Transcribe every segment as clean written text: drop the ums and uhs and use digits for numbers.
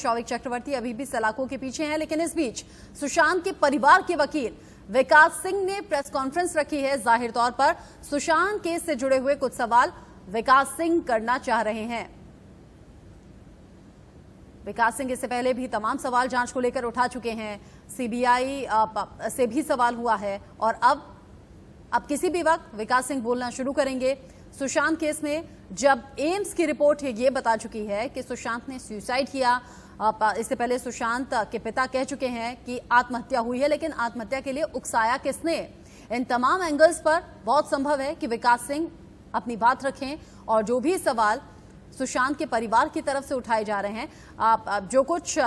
शौविक चक्रवर्ती अभी भी सलाखों के पीछे हैं, लेकिन इस बीच सुशांत के परिवार के वकील विकास सिंह ने प्रेस कॉन्फ्रेंस रखी है। जाहिर तौर पर सुशांत केस से जुड़े हुए कुछ सवाल विकास सिंह करना चाह रहे हैं। विकास सिंह इससे पहले भी तमाम सवाल जांच को लेकर उठा चुके हैं। सीबीआई से भी सवाल हुआ है और अब किसी भी वक्त विकास सिंह बोलना शुरू करेंगे। सुशांत केस में जब एम्स की रिपोर्ट ये बता चुकी है कि सुशांत ने सुसाइड किया, इससे पहले सुशांत के पिता कह चुके हैं कि आत्महत्या हुई है, लेकिन आत्महत्या के लिए उकसाया किसने? इन तमाम एंगल्स पर बहुत संभव है कि विकास सिंह अपनी बात रखें और जो भी सवाल सुशांत के परिवार की तरफ से उठाए जा रहे हैं, जो कुछ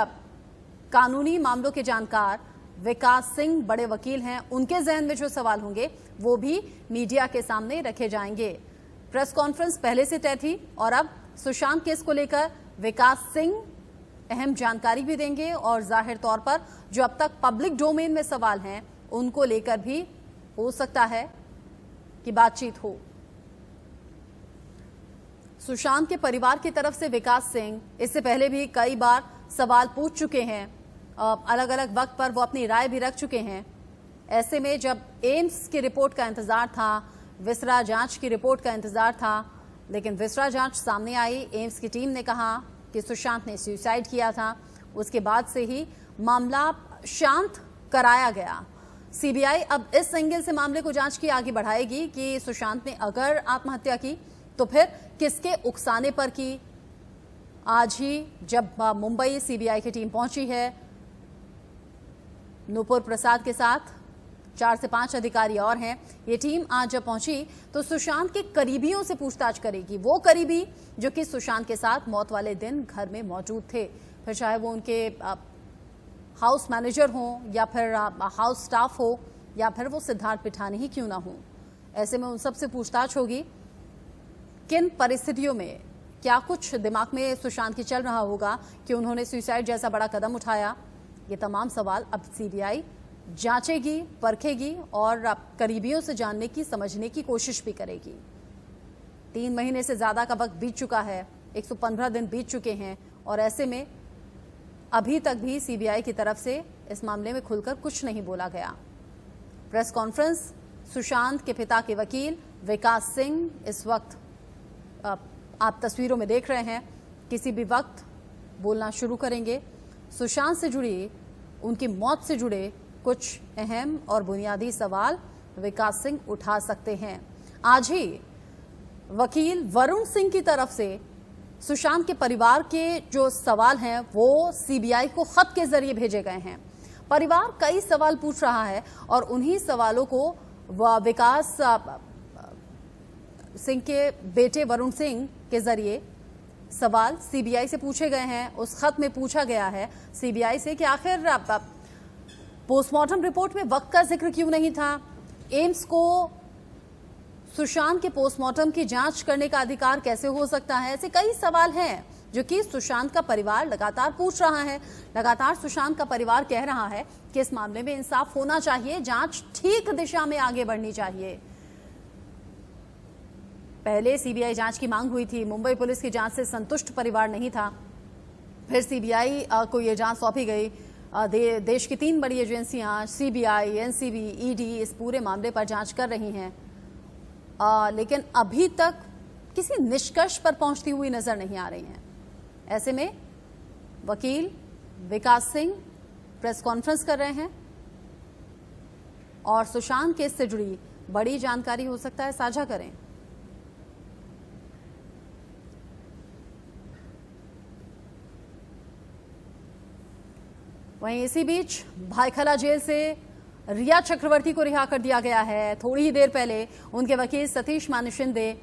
कानूनी मामलों के जानकार विकास सिंह बड़े वकील हैं, उनके जहन में जो सवाल होंगे वो भी मीडिया के सामने रखे जाएंगे। प्रेस कॉन्फ्रेंस पहले से तय थी और अब सुशांत केस को लेकर विकास सिंह अहम जानकारी भी देंगे और जाहिर तौर पर जो अब तक पब्लिक डोमेन में सवाल हैं उनको लेकर भी हो सकता है कि बातचीत हो। सुशांत के परिवार की तरफ से विकास सिंह इससे पहले भी कई बार सवाल पूछ चुके हैं, अलग अलग वक्त पर वो अपनी राय भी रख चुके हैं। ऐसे में जब एम्स की रिपोर्ट का इंतजार था, विसरा जांच की रिपोर्ट का इंतजार था, लेकिन विसरा जांच सामने आई, एम्स की टीम ने कहा कि सुशांत ने सुसाइड किया था। उसके बाद से ही मामला शांत कराया गया। सीबीआई अब इस एंगल से मामले को जांच की आगे बढ़ाएगी कि सुशांत ने अगर आत्महत्या की तो फिर किसके उकसाने पर की। आज ही जब मुंबई सीबीआई की टीम पहुंची है नूपुर प्रसाद के साथ, 4 से 5 अधिकारी और हैं, ये टीम आज जब पहुंची तो सुशांत के करीबियों से पूछताछ करेगी। वो करीबी जो कि सुशांत के साथ मौत वाले दिन घर में मौजूद थे, फिर चाहे वो उनके हाउस मैनेजर हों या फिर हाउस स्टाफ हो या फिर वो सिद्धार्थ पिठानी ही क्यों ना हो। ऐसे में उन सब से पूछताछ होगी। किन परिस्थितियों में क्या कुछ दिमाग में सुशांत की चल रहा होगा कि उन्होंने सुसाइड जैसा बड़ा कदम उठाया। ये तमाम सवाल अब सीबीआई जांचेगी, परखेगी और करीबियों से जानने की, समझने की कोशिश भी करेगी। 3 महीने से ज्यादा का वक्त बीत चुका है, 115 दिन बीत चुके हैं और ऐसे में अभी तक भी सीबीआई की तरफ से इस मामले में खुलकर कुछ नहीं बोला गया। प्रेस कॉन्फ्रेंस सुशांत के पिता के वकील विकास सिंह इस वक्त आप तस्वीरों में देख रहे हैं, किसी भी वक्त बोलना शुरू करेंगे। सुशांत से जुड़ी, उनकी मौत से जुड़े कुछ अहम और बुनियादी सवाल विकास सिंह उठा सकते हैं। आज ही वकील वरुण सिंह की तरफ से सुशांत के परिवार के जो सवाल हैं वो सीबीआई को खत के जरिए भेजे गए हैं। परिवार कई सवाल पूछ रहा है और उन्हीं सवालों को विकास सिंह के बेटे वरुण सिंह के जरिए सवाल सीबीआई से पूछे गए हैं। उस खत में पूछा गया है सीबीआई से कि आखिर पोस्टमार्टम रिपोर्ट में वक्त का जिक्र क्यों नहीं था। एम्स को सुशांत के पोस्टमार्टम की जांच करने का अधिकार कैसे हो सकता है। ऐसे कई सवाल हैं जो कि सुशांत का परिवार लगातार पूछ रहा है। लगातार सुशांत का परिवार कह रहा है कि इस मामले में इंसाफ होना चाहिए, जांच ठीक दिशा में आगे बढ़नी चाहिए। पहले सीबीआई जांच की मांग हुई थी, मुंबई पुलिस की जांच से संतुष्ट परिवार नहीं था, फिर सीबीआई को यह जांच सौंपी गई। देश की 3 बड़ी एजेंसियां सीबीआई, एनसीबी, ईडी इस पूरे मामले पर जांच कर रही हैं, लेकिन अभी तक किसी निष्कर्ष पर पहुंचती हुई नजर नहीं आ रही हैं। ऐसे में वकील विकास सिंह प्रेस कॉन्फ्रेंस कर रहे हैं और सुशांत केस से जुड़ी बड़ी जानकारी हो सकता है साझा करें। वहीं इसी बीच भायखला जेल से रिया चक्रवर्ती को रिहा कर दिया गया है। थोड़ी ही देर पहले उनके वकील सतीश मानुशिंदे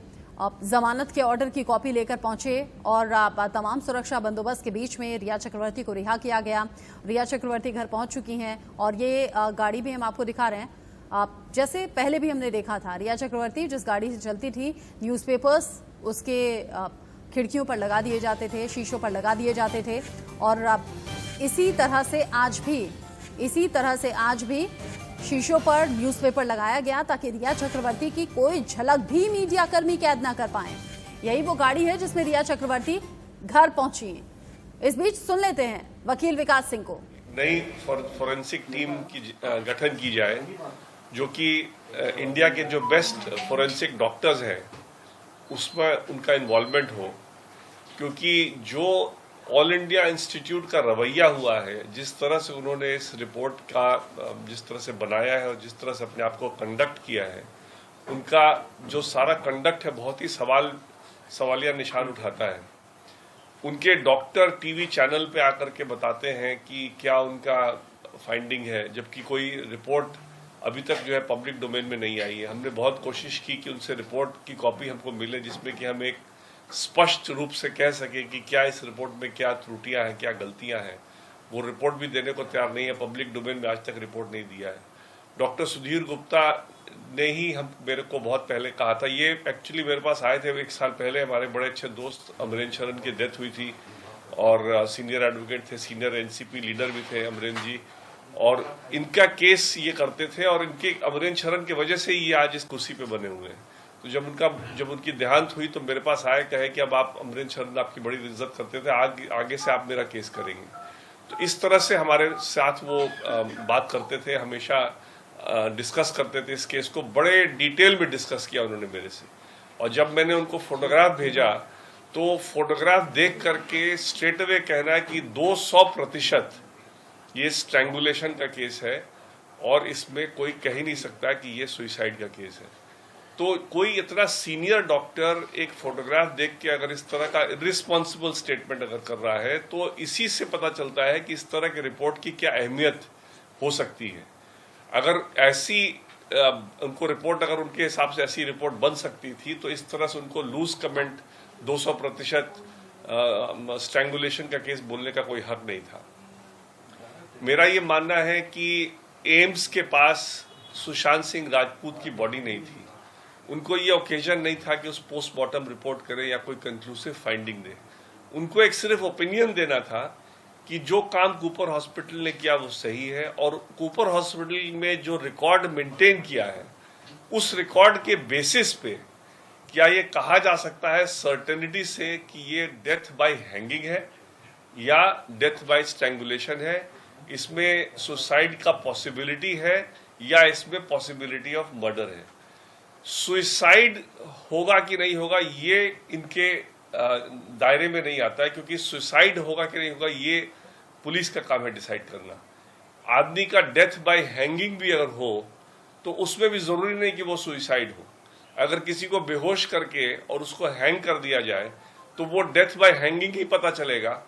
जमानत के ऑर्डर की कॉपी लेकर पहुंचे और तमाम सुरक्षा बंदोबस्त के बीच में रिया चक्रवर्ती को रिहा किया गया। रिया चक्रवर्ती घर पहुंच चुकी हैं और ये गाड़ी भी हम आपको दिखा रहे हैं। जैसे पहले भी हमने देखा था, रिया चक्रवर्ती जिस गाड़ी से चलती थी, न्यूज़पेपर्स उसके खिड़कियों पर लगा दिए जाते थे, शीशों पर लगा दिए जाते थे और इसी तरह से आज भी शीशों पर न्यूज़पेपर लगाया गया ताकि रिया चक्रवर्ती की कोई झलक भी मीडियाकर्मी कैद ना कर पाए। यही वो गाड़ी है जिसमें रिया चक्रवर्ती घर पहुंची। इस बीच सुन लेते हैं वकील विकास सिंह को। नई फॉरेंसिक टीम की गठन की जाए जो कि इंडिया के जो बेस्ट फॉरेंसिक डॉक्टर्स हैं उसमें उनका इन्वॉल्वमेंट हो, क्योंकि जो ऑल इंडिया इंस्टीट्यूट का रवैया हुआ है, जिस तरह से उन्होंने इस रिपोर्ट का जिस तरह से बनाया है और जिस तरह से अपने आप को कंडक्ट किया है, उनका जो सारा कंडक्ट है बहुत ही सवालिया निशान उठाता है। उनके डॉक्टर टीवी चैनल पे आकर के बताते हैं कि क्या उनका फाइंडिंग है, जबकि कोई रिपोर्ट अभी तक जो है पब्लिक डोमेन में नहीं आई है। हमने बहुत कोशिश की कि उनसे रिपोर्ट की कॉपी हमको मिले जिसमें कि हम एक स्पष्ट रूप से कह सके कि क्या इस रिपोर्ट में क्या त्रुटियां हैं, क्या गलतियां हैं। वो रिपोर्ट भी देने को तैयार नहीं है, पब्लिक डोमेन में आज तक रिपोर्ट नहीं दिया है। डॉक्टर सुधीर गुप्ता ने ही मेरे को बहुत पहले कहा था, ये एक्चुअली मेरे पास आए थे 1 साल पहले। हमारे बड़े अच्छे दोस्त अमरेंद्र शरण की डेथ हुई थी और सीनियर एडवोकेट थे, सीनियर एनसीपी लीडर भी थे अमरेंद्र जी, और इनका केस ये करते थे और इनके अमरेंद्र शरण की वजह से ये आज इस कुर्सी पे बने हुए हैं। तो जब उनकी देहांत हुई तो मेरे पास आए, कहे कि अब आप अमरेंद्र शरण आपकी बड़ी इज्जत करते थे, आगे से आप मेरा केस करेंगे। तो इस तरह से हमारे साथ वो बात करते थे, हमेशा डिस्कस करते थे इस केस को, बड़े डिटेल में डिस्कस किया उन्होंने मेरे से। और जब मैंने उनको फोटोग्राफ भेजा तो फोटोग्राफ देख करके स्ट्रेट अवे कहना है कि 200% ये स्ट्रैंगुलेशन का केस है और इसमें कोई कह ही नहीं सकता कि ये सुइसाइड का केस है। तो कोई इतना सीनियर डॉक्टर एक फोटोग्राफ देख के अगर इस तरह का इर्रिस्पॉन्सिबल स्टेटमेंट अगर कर रहा है तो इसी से पता चलता है कि इस तरह के रिपोर्ट की क्या अहमियत हो सकती है। अगर ऐसी उनको रिपोर्ट, अगर उनके हिसाब से ऐसी रिपोर्ट बन सकती थी तो इस तरह से उनको लूज कमेंट 200% स्ट्रैंगुलेशन का केस बोलने का कोई हक नहीं था। मेरा ये मानना है कि एम्स के पास सुशांत सिंह राजपूत की बॉडी नहीं थी, उनको ये ओकेजन नहीं था कि उस पोस्टमार्टम रिपोर्ट करें या कोई कंक्लूसिव फाइंडिंग दे। उनको एक सिर्फ ओपिनियन देना था कि जो काम कूपर हॉस्पिटल ने किया वो सही है, और कूपर हॉस्पिटल में जो रिकॉर्ड मेंटेन किया है उस रिकॉर्ड के बेसिस पे क्या ये कहा जा सकता है सर्टेनिटी से कि ये डेथ बाय हैंगिंग है या डेथ बाय स्ट्रैंगुलेशन है, इसमें सुसाइड का पॉसिबिलिटी है या इसमें पॉसिबिलिटी ऑफ मर्डर है। सुसाइड होगा कि नहीं होगा ये इनके दायरे में नहीं आता है, क्योंकि सुसाइड होगा कि नहीं होगा ये पुलिस का काम है डिसाइड करना। आदमी का डेथ बाय हैंगिंग भी अगर हो तो उसमें भी जरूरी नहीं कि वो सुसाइड हो। अगर किसी को बेहोश करके और उसको हैंग कर दिया जाए तो वो डेथ बाय हैंगिंग ही पता चलेगा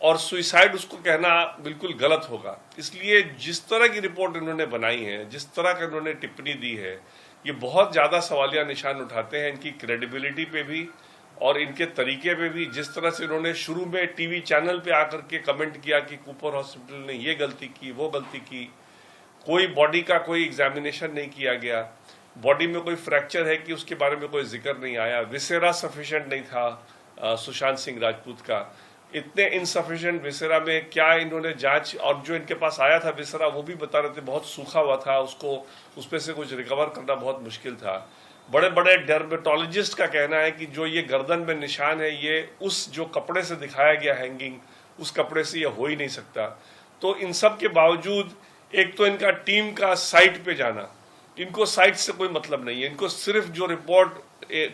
और सुसाइड उसको कहना बिल्कुल गलत होगा। इसलिए जिस तरह की रिपोर्ट इन्होंने बनाई है, जिस तरह का इन्होंने टिप्पणी दी है, ये बहुत ज्यादा सवालिया निशान उठाते हैं इनकी क्रेडिबिलिटी पे भी और इनके तरीके पे भी। जिस तरह से इन्होंने शुरू में टीवी चैनल पे आकर के कमेंट किया कि कूपर हॉस्पिटल ने ये गलती की, वो गलती की, कोई बॉडी का कोई एग्जामिनेशन नहीं किया गया, बॉडी में कोई फ्रैक्चर है कि उसके बारे में कोई जिक्र नहीं आया, विसेरा सफिशिएंट नहीं था सुशांत सिंह राजपूत का, इतने इनसफिशिएंट विसेरा में क्या इन्होंने जांच, और जो इनके पास आया था विसेरा वो भी बता रहे थे बहुत सूखा हुआ था, उसको उसमें से कुछ रिकवर करना बहुत मुश्किल था। बड़े बड़े डर्मेटोलॉजिस्ट का कहना है कि जो ये गर्दन में निशान है ये उस जो कपड़े से दिखाया गया हैंगिंग, उस कपड़े से ये हो ही नहीं सकता। तो इन सब के बावजूद एक तो इनका टीम का साइट पे जाना, इनको साइट से कोई मतलब नहीं है, इनको सिर्फ जो रिपोर्ट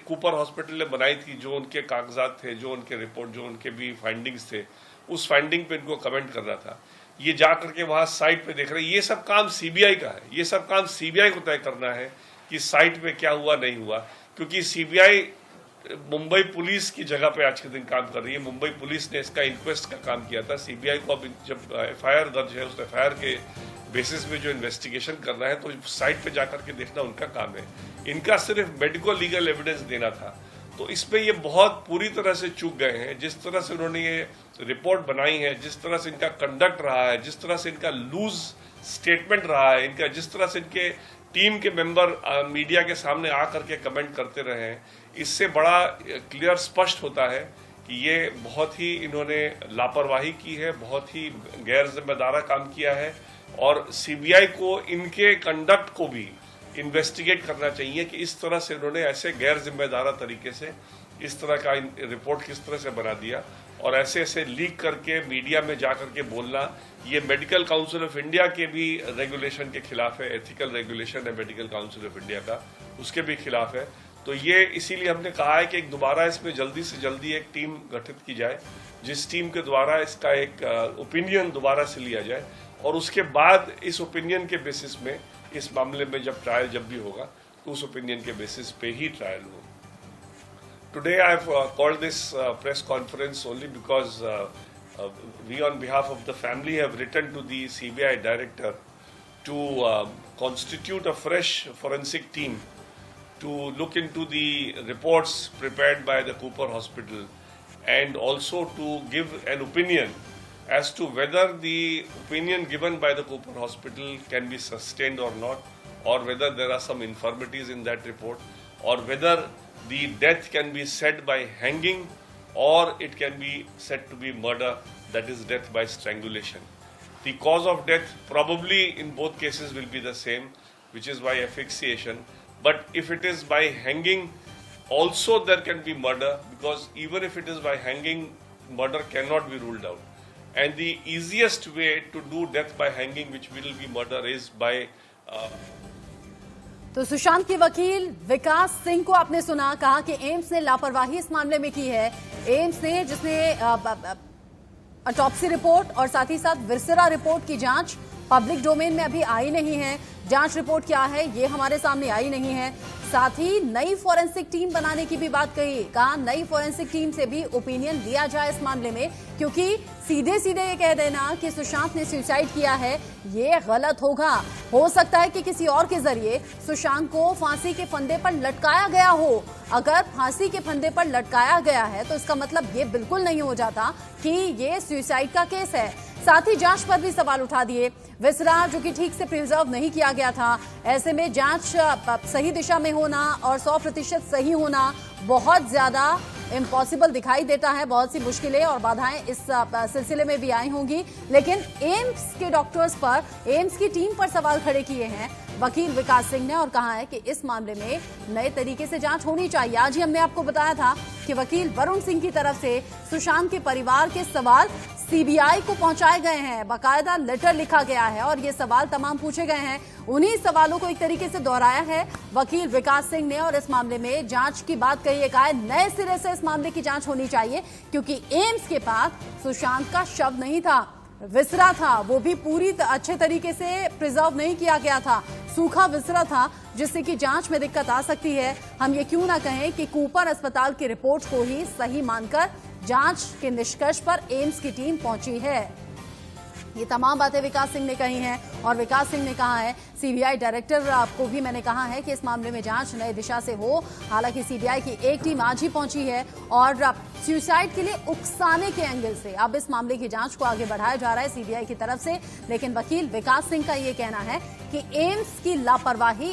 कूपर हॉस्पिटल ने बनाई थी, जो उनके कागजात थे, जो उनके रिपोर्ट, जो उनके भी फाइंडिंग्स थे, उस फाइंडिंग पे इनको कमेंट करना था। ये जा करके वहां साइट पे देख रहे हैं, ये सब काम सीबीआई का है, ये सब काम सीबीआई को तय करना है कि साइट पे क्या हुआ नहीं हुआ, क्योंकि सीबीआई मुंबई पुलिस की जगह पे आज के दिन काम कर रही है। मुंबई पुलिस ने इसका इंक्वेस्ट का काम किया था, सीबीआई को अब जब एफआईआर दर्ज है उस एफआईआर के बेसिस में जो इन्वेस्टिगेशन करना है तो साइट पे जाकर के देखना उनका काम है। इनका सिर्फ मेडिको लीगल एविडेंस देना था। तो इसमें ये बहुत पूरी तरह से चूक गए हैं। जिस तरह से उन्होंने ये रिपोर्ट बनाई है, जिस तरह से इनका कंडक्ट रहा है, जिस तरह से इनका लूज स्टेटमेंट रहा है, इनका जिस तरह से इनके टीम के मेंबर मीडिया के सामने आकर के कमेंट करते रहे हैं, इससे बड़ा क्लियर स्पष्ट होता है कि ये बहुत ही इन्होंने लापरवाही की है, बहुत ही गैर जिम्मेदारा काम किया है। और सीबीआई को इनके कंडक्ट को भी इन्वेस्टिगेट करना चाहिए कि इस तरह से इन्होंने ऐसे गैर जिम्मेदारा तरीके से इस तरह का रिपोर्ट किस तरह से बना दिया और ऐसे ऐसे लीक करके मीडिया में जा करके बोलना, ये मेडिकल काउंसिल ऑफ इंडिया के भी रेगुलेशन के खिलाफ है, एथिकल रेगुलेशन है मेडिकल काउंसिल ऑफ इंडिया का, उसके भी खिलाफ है। तो ये इसीलिए हमने कहा है कि दोबारा इसमें जल्दी से जल्दी एक टीम गठित की जाए, जिस टीम के द्वारा इसका एक ओपिनियन दोबारा से लिया जाए, और उसके बाद इस ओपिनियन के बेसिस में इस मामले में जब ट्रायल जब भी होगा तो उस ओपिनियन के बेसिस पे ही ट्रायल हो। Today I have called this press conference only because we on behalf of the family have written to the CBI director to constitute a fresh forensic team to look into the reports prepared by the Cooper Hospital and also to give an opinion as to whether the opinion given by the Cooper Hospital can be sustained or not, or whether there are some infirmities in that report, or whether the death can be said by hanging or it can be said to be murder, that is death by strangulation. The cause of death probably in both cases will be the same, which is by asphyxiation, but if it is by hanging also there can be murder, because even if it is by hanging, murder cannot be ruled out. And the easiest way to do death by hanging, which will be murder, is by तो सुशांत के वकील विकास सिंह को आपने सुना, कहा कि AIIMS ने लापरवाही इस मामले में की है। एम्स ने जिसने ऑटोप्सी रिपोर्ट और साथ ही साथ विसरा रिपोर्ट की जांच पब्लिक डोमेन में अभी आई नहीं है, जांच रिपोर्ट क्या है ये हमारे सामने आई नहीं है। साथ ही नई फॉरेंसिक टीम बनाने की भी बात कही, कहा नई फॉरेंसिक टीम से भी ओपिनियन लिया जाए इस मामले में, क्योंकि सीधे सीधे ये कह देना कि सुशांत ने सुसाइड किया है ये गलत होगा। हो सकता है कि किसी और के जरिए सुशांत को फांसी के फंदे पर लटकाया गया हो। अगर फांसी के फंदे पर लटकाया गया है तो इसका मतलब ये बिल्कुल नहीं हो जाता कि ये सुसाइड का केस है। साथ ही जांच पर भी सवाल उठा दिए, विसरा जो कि ठीक से प्रिजर्व नहीं किया गया था, ऐसे में जांच सही दिशा में होना और 100% सही होना बहुत ज्यादा इम्पॉसिबल दिखाई देता है। बहुत सी मुश्किलें और बाधाएं इस सिलसिले में भी आई होंगी, लेकिन एम्स के डॉक्टर्स पर, एम्स की टीम पर सवाल खड़े किए हैं वकील विकास सिंह ने और कहा है कि इस मामले में नए तरीके से जांच होनी चाहिए। आज ही हमने आपको बताया था कि वकील वरुण सिंह की तरफ से सुशांत के परिवार के सवाल सीबीआई को पहुंचाए गए हैं, बाकायदा लेटर लिखा गया है और ये सवाल तमाम पूछे गए हैं। उन्हीं सवालों को एक तरीके से दोहराया है वकील विकास सिंह ने और इस मामले में जांच की बात कही है। कहा है नए सिरे से इस मामले की जांच होनी चाहिए, क्योंकि एम्स के पास सुशांत का शव नहीं था, विसरा था, वो भी पूरी अच्छे तरीके से प्रिजर्व नहीं किया गया था, सूखा विसरा था, जिससे कि जांच में दिक्कत आ सकती है। हम ये क्यों ना कहें कि कूपर अस्पताल की रिपोर्ट को ही सही मानकर जांच के निष्कर्ष पर एम्स की टीम पहुंची है। ये तमाम बातें विकास सिंह ने कही हैं और विकास सिंह ने कहा है, सीबीआई डायरेक्टर को भी मैंने कहा है कि इस मामले में जांच नई दिशा से हो। हालांकि सीबीआई की एक टीम आज ही पहुंची है और सुसाइड के लिए उकसाने के एंगल से अब इस मामले की जांच को आगे बढ़ाया जा रहा है सीबीआई की तरफ से। लेकिन वकील विकास सिंह का ये कहना है कि एम्स की लापरवाही